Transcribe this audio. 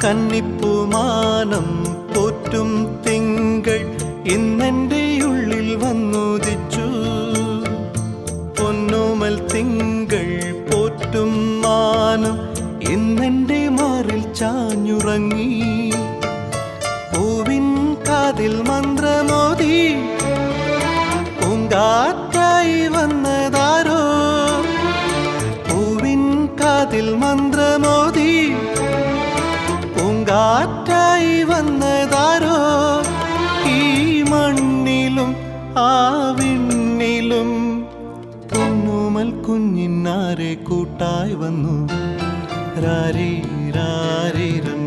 കന്നിപ്പൂമാനം പോറ്റും തിങ്കൾ ഇന്നെൻ്റെ ഉള്ളിൽ വന്നുദിച്ചു. പൊന്നോമൽ തിങ്കൾ പോറ്റും മാനം ഇന്നെൻ്റെ മാറിൽ ചാഞ്ഞുറങ്ങി. പൂവിൻ കാതിൽ മന്ത്രമോദി പൂങ്കാറ്റായി വന്നതാരോ. പൂവിൻ കാതിൽ മന്ത്രമോദി പൂങ്കാറ്റായി വന്നതാരോ. ഈ മണ്ണിലും ആ വിണ്ണിലും പൊന്നോമൽ കുഞ്ഞിനാരെ കൂട്ടായി വന്നു. രാരി രാരിരം